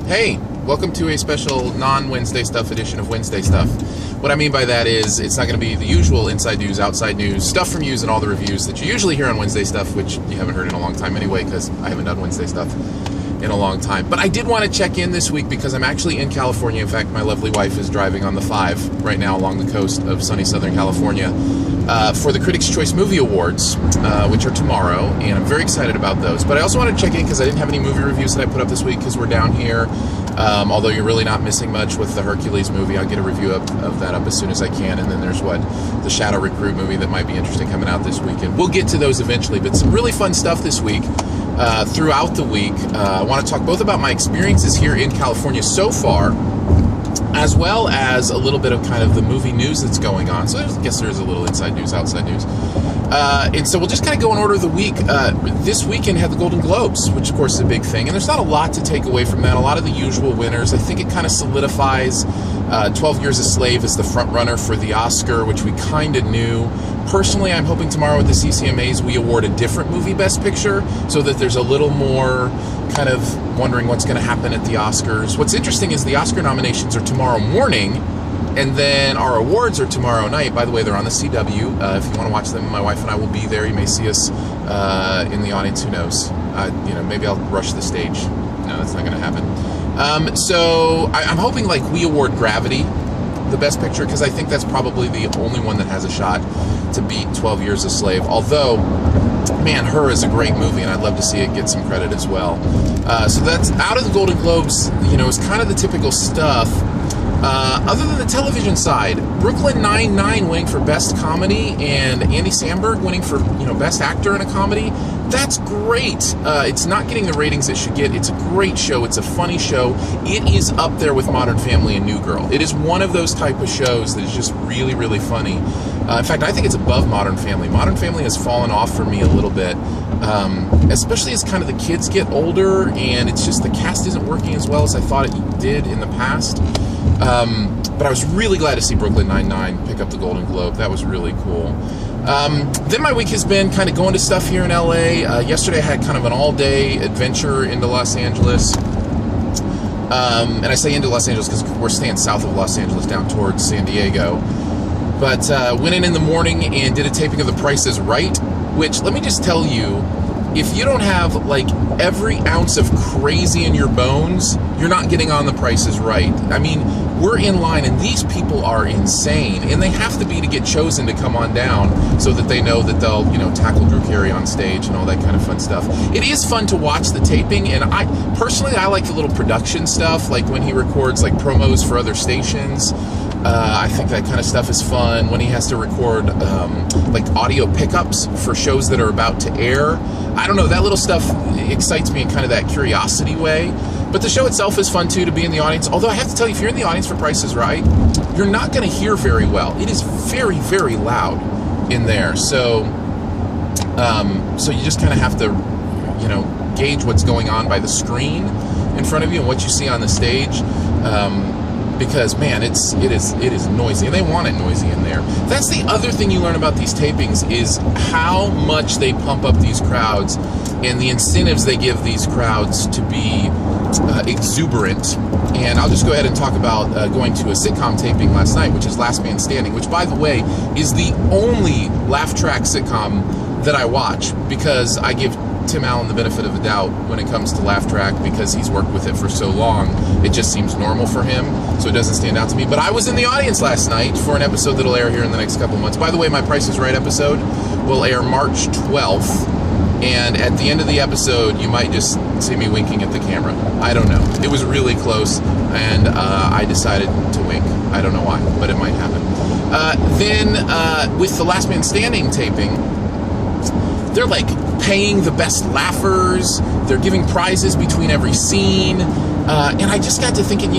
Hey, welcome to a special non-Wednesday Stuff edition of Wednesday Stuff. What I mean by that is it's not going to be the usual inside news, outside news, stuff from news, and all the reviews that you usually hear on Wednesday Stuff, which you haven't heard in a long time anyway, because I haven't done Wednesday Stuff in a long time. But I did want to check in this week because I'm actually in California. In fact, my lovely wife is driving on the 5 right now along the coast of sunny Southern California for the Critics' Choice Movie Awards, which are tomorrow, and I'm very excited about those. But I also wanted to check in because I didn't have any movie reviews that I put up this week because we're down here. Although you're really not missing much with the Hercules movie. I'll get a review of that up as soon as I can. And then there's the Shadow Recruit movie that might be interesting coming out this weekend. We'll get to those eventually, but some really fun stuff this week. Throughout the week, I want to talk both about my experiences here in California so far, as well as a little bit of kind of the movie news that's going on. So I guess there's a little inside news, outside news. And so we'll just kind of go in order of the week. This weekend had the Golden Globes, which of course is a big thing. And there's not a lot to take away from that. A lot of the usual winners. I think it kind of solidifies 12 Years a Slave as the front runner for the Oscar, which we kind of knew. Personally, I'm hoping tomorrow with the CCMAs we award a different movie Best Picture so that there's a little more kind of wondering what's going to happen at the Oscars. What's interesting is the Oscar nominations are tomorrow morning, and then our awards are tomorrow night. By the way, they're on the CW. If you want to watch them, my wife and I will be there. You may see us in the audience. Who knows? Maybe I'll rush the stage. No, that's not going to happen. So I'm hoping we award Gravity the Best Picture because I think that's probably the only one that has a shot to beat 12 Years a Slave. Although, man, Her is a great movie, and I'd love to see it get some credit as well. So that's out of the Golden Globes. It's kind of the typical stuff. Other than the television side, Brooklyn Nine-Nine winning for Best Comedy and Andy Samberg winning for Best Actor in a Comedy. That's great. It's not getting the ratings it should get. It's a great show. It's a funny show. It is up there with Modern Family and New Girl. It is one of those type of shows that is just really, really funny. In fact, I think it's above Modern Family. Modern Family has fallen off for me a little bit, especially as kind of the kids get older, and it's just the cast isn't working as well as I thought it did in the past. But I was really glad to see Brooklyn Nine-Nine pick up the Golden Globe. That was really cool. Then my week has been kind of going to stuff here in LA. Yesterday I had kind of an all-day adventure into Los Angeles. And I say into Los Angeles because we're staying south of Los Angeles down towards San Diego. But went in the morning and did a taping of The Price is Right, which, let me just tell you, if you don't have every ounce of crazy in your bones, you're not getting on The Price is Right. I mean, we're in line, and these people are insane, and they have to be to get chosen to come on down so that they know that they'll, tackle Drew Carey on stage and all that kind of fun stuff. It is fun to watch the taping, and I like the little production stuff, like when he records promos for other stations. I think that kind of stuff is fun. When he has to record audio pickups for shows that are about to air. I don't know, that little stuff excites me in kind of that curiosity way. But the show itself is fun too, to be in the audience. Although I have to tell you, if you're in the audience for Price is Right, you're not going to hear very well. It is very, very loud in there. So you just kind of have to, gauge what's going on by the screen in front of you and what you see on the stage. Because, man, it is noisy, and they want it noisy in there. That's the other thing you learn about these tapings is how much they pump up these crowds and the incentives they give these crowds to be exuberant. And I'll just go ahead and talk about going to a sitcom taping last night, which is Last Man Standing, which, by the way, is the only laugh track sitcom that I watch because I give Tim Allen the benefit of the doubt when it comes to laugh track because he's worked with it for so long. It just seems normal for him, so it doesn't stand out to me. But I was in the audience last night for an episode that'll air here in the next couple months. By the way, my Price is Right episode will air March 12th, and at the end of the episode, you might just see me winking at the camera. I don't know. It was really close, and I decided to wink. I don't know why, but it might happen. Then with the Last Man Standing taping, they're paying the best laughers. They're giving prizes between every scene. And I just got to thinking,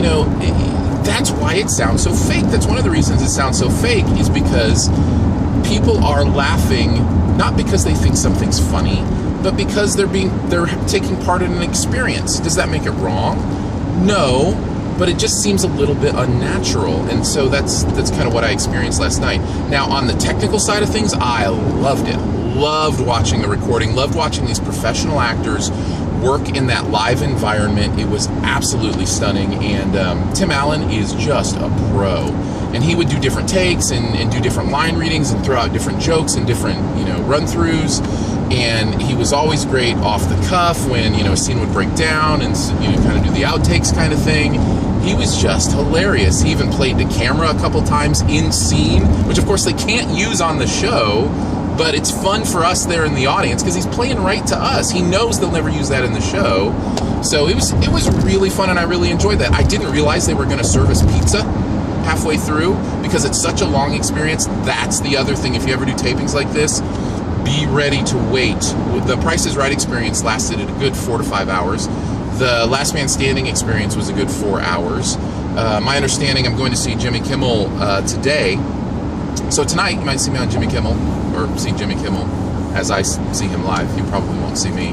that's why it sounds so fake. That's one of the reasons it sounds so fake is because people are laughing not because they think something's funny, but because they're taking part in an experience. Does that make it wrong? No, but it just seems a little bit unnatural. And so that's kind of what I experienced last night. Now, on the technical side of things, I loved it. Loved watching the recording, loved watching these professional actors work in that live environment, it was absolutely stunning. And Tim Allen is just a pro. And he would do different takes and do different line readings and throw out different jokes and different, run-throughs. And he was always great off the cuff when, a scene would break down and, kind of do the outtakes kind of thing. He was just hilarious. He even played the camera a couple times in scene, which of course they can't use on the show, but it's fun for us there in the audience because he's playing right to us. He knows they'll never use that in the show. So it was really fun, and I really enjoyed that. I didn't realize they were going to serve us pizza halfway through because it's such a long experience. That's the other thing. If you ever do tapings like this, be ready to wait. The Price is Right experience lasted a good 4 to 5 hours. The Last Man Standing experience was a good 4 hours. My understanding, I'm going to see Jimmy Kimmel today. So tonight, you might see me on Jimmy Kimmel, or see Jimmy Kimmel as I see him live. You probably won't see me,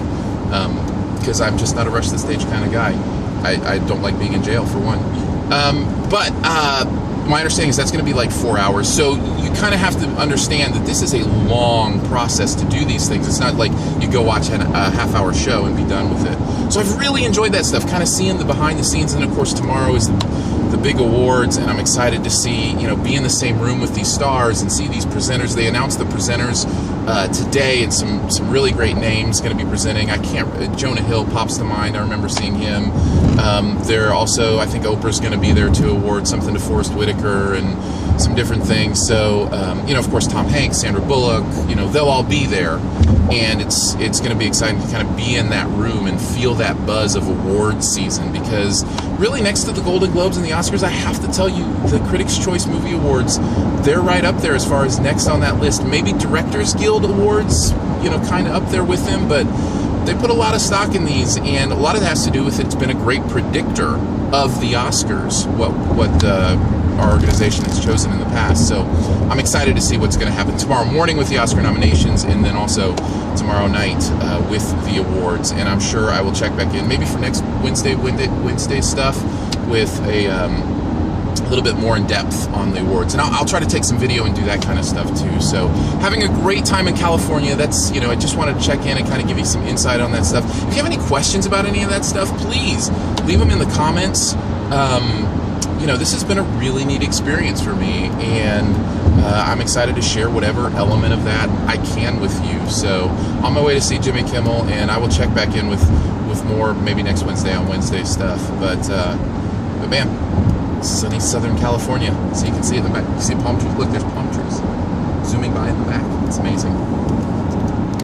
because I'm just not a rush the stage kind of guy. I don't like being in jail, for one. But my understanding is that's going to be like 4 hours. So you kind of have to understand that this is a long process to do these things. It's not like you go watch a half-hour show and be done with it. So I've really enjoyed that stuff, kind of seeing the behind the scenes. And of course, tomorrow is the big awards, and I'm excited to see, be in the same room with these stars and see these presenters. They announced the presenters today, and some really great names going to be presenting. Jonah Hill pops to mind. I remember seeing him. They're also, I think Oprah's going to be there to award something to Forrest Whitaker and some different things. So, of course, Tom Hanks, Sandra Bullock, they'll all be there. And it's going to be exciting to kind of be in that room and feel that buzz of awards season, because really next to the Golden Globes and the Oscars, I have to tell you, the Critics' Choice Movie Awards, they're right up there as far as next on that list. Maybe Directors Guild Awards, kind of up there with them, but they put a lot of stock in these, and a lot of it has to do with it's been a great predictor of the Oscars, what our organization has chosen in the past. So I'm excited to see what's going to happen tomorrow morning with the Oscar nominations, and then also tomorrow night with the awards. And I'm sure I will check back in maybe for next Wednesday stuff with a little bit more in depth on the awards. And I'll try to take some video and do that kind of stuff too. So having a great time in California. That's, I just wanted to check in and kind of give you some insight on that stuff. If you have any questions about any of that stuff, please leave them in the comments. This has been a really neat experience for me, and I'm excited to share whatever element of that I can with you. So on my way to see Jimmy Kimmel, and I will check back in with more maybe next Wednesday on Wednesday stuff. But man, sunny Southern California. So you can see it in the back. You see palm trees? Look, there's palm trees zooming by in the back. It's amazing.